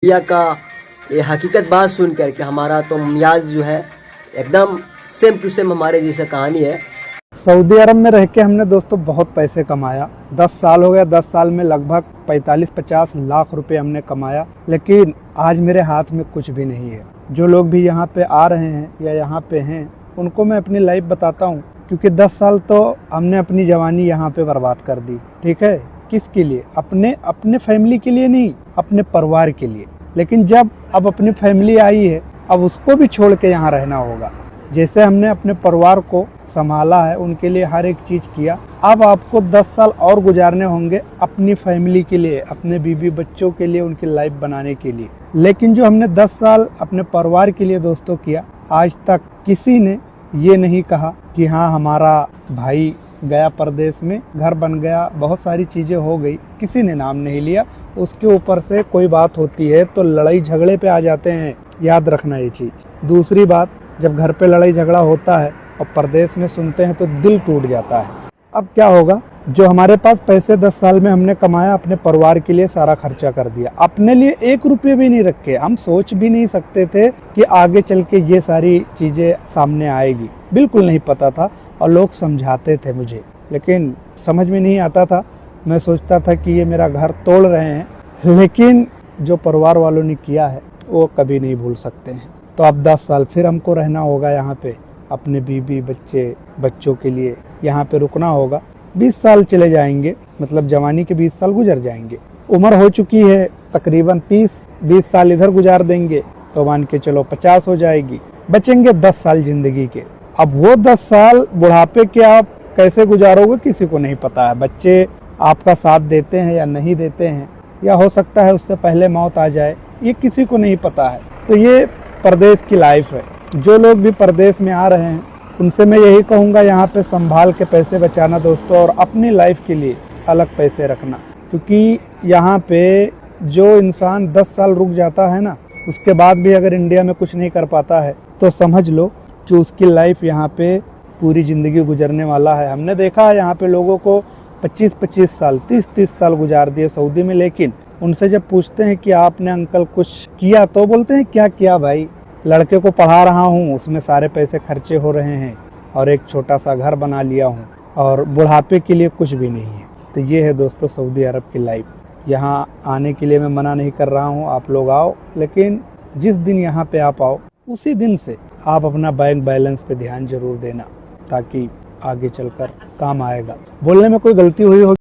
भैया का ये हकीकत बात सुन कर के हमारा तो मियाज जो है एकदम सेम टू सेम हमारे जैसा कहानी है। सऊदी अरब में रह के हमने दोस्तों बहुत पैसे कमाया। 10 साल हो गया। 10 साल में लगभग 45-50 लाख रुपए हमने कमाया, लेकिन आज मेरे हाथ में कुछ भी नहीं है। जो लोग भी यहाँ पे आ रहे हैं या यहाँ पे हैं उनको मैं अपनी लाइफ बताता हूँ, क्योंकि 10 साल तो हमने अपनी जवानी यहाँ पे बर्बाद कर दी। ठीक है, किसके लिए? अपने फैमिली के लिए नहीं, अपने परिवार के लिए। लेकिन जब अब अपनी फैमिली आई है, अब उसको भी छोड़ के यहाँ रहना होगा। जैसे हमने अपने परिवार को संभाला है, उनके लिए हर एक चीज़ किया, अब आपको 10 साल और गुजारने होंगे अपनी फैमिली के लिए, अपने बीवी बच्चों के लिए, उनकी लाइफ बनाने के लिए। लेकिन जो हमने 10 साल अपने परिवार के लिए दोस्तों किया, आज तक किसी ने ये नहीं कहा कि हाँ हमारा भाई गया परदेश में, घर बन गया, बहुत सारी चीज़ें हो गई, किसी ने नाम नहीं लिया। उसके ऊपर से कोई बात होती है तो लड़ाई झगड़े पे आ जाते हैं, याद रखना ये चीज़। दूसरी बात, जब घर पे लड़ाई झगड़ा होता है और परदेश में सुनते हैं तो दिल टूट जाता है। अब क्या होगा? जो हमारे पास पैसे 10 साल में हमने कमाया, अपने परिवार के लिए सारा खर्चा कर दिया, अपने लिए 1 रुपये भी नहीं रखे। हम सोच भी नहीं सकते थे कि आगे चल के ये सारी चीज़ें सामने आएगी, बिल्कुल नहीं पता था। और लोग समझाते थे मुझे, लेकिन समझ में नहीं आता था। मैं सोचता था कि ये मेरा घर तोड़ रहे हैं, लेकिन जो परिवार वालों ने किया है वो कभी नहीं भूल सकते हैं। तो अब 10 साल फिर हमको रहना होगा यहाँ पे, अपने बीवी बच्चों के लिए यहाँ पे रुकना होगा। 20 साल चले जाएंगे, मतलब जवानी के 20 साल गुजर जाएंगे। उम्र हो चुकी है तकरीबन 30-20 साल इधर गुजार देंगे तो मान के चलो 50 हो जाएगी, बचेंगे 10 साल जिंदगी के। अब वो 10 साल बुढ़ापे के आप कैसे गुजारोगे किसी को नहीं पता है। बच्चे आपका साथ देते हैं या नहीं देते हैं, या हो सकता है उससे पहले मौत आ जाए, ये किसी को नहीं पता है। तो ये परदेश की लाइफ है। जो लोग भी परदेश में आ रहे हैं उनसे मैं यही कहूँगा, यहाँ पे संभाल के पैसे बचाना दोस्तों, और अपनी लाइफ के लिए अलग पैसे रखना। क्योंकि यहाँ पे जो इंसान 10 साल रुक जाता है ना, उसके बाद भी अगर इंडिया में कुछ नहीं कर पाता है तो समझ लो कि उसकी लाइफ यहाँ पे पूरी ज़िंदगी गुजरने वाला है। हमने देखा है यहाँ पे लोगों को 25-25 साल 30-30 साल गुजार दिए सऊदी में, लेकिन उनसे जब पूछते हैं कि आपने अंकल कुछ किया तो बोलते हैं क्या किया भाई, लड़के को पढ़ा रहा हूँ, उसमें सारे पैसे खर्चे हो रहे हैं और एक छोटा सा घर बना लिया हूँ, और बुढ़ापे के लिए कुछ भी नहीं है। तो ये है दोस्तों सऊदी अरब की लाइफ। यहाँ आने के लिए मैं मना नहीं कर रहा हूँ, आप लोग आओ, लेकिन जिस दिन यहाँ पे आप आओ उसी दिन से आप अपना बैंक बैलेंस पे ध्यान जरूर देना, ताकि आगे चलकर काम आएगा। बोलने में कोई गलती हुई हो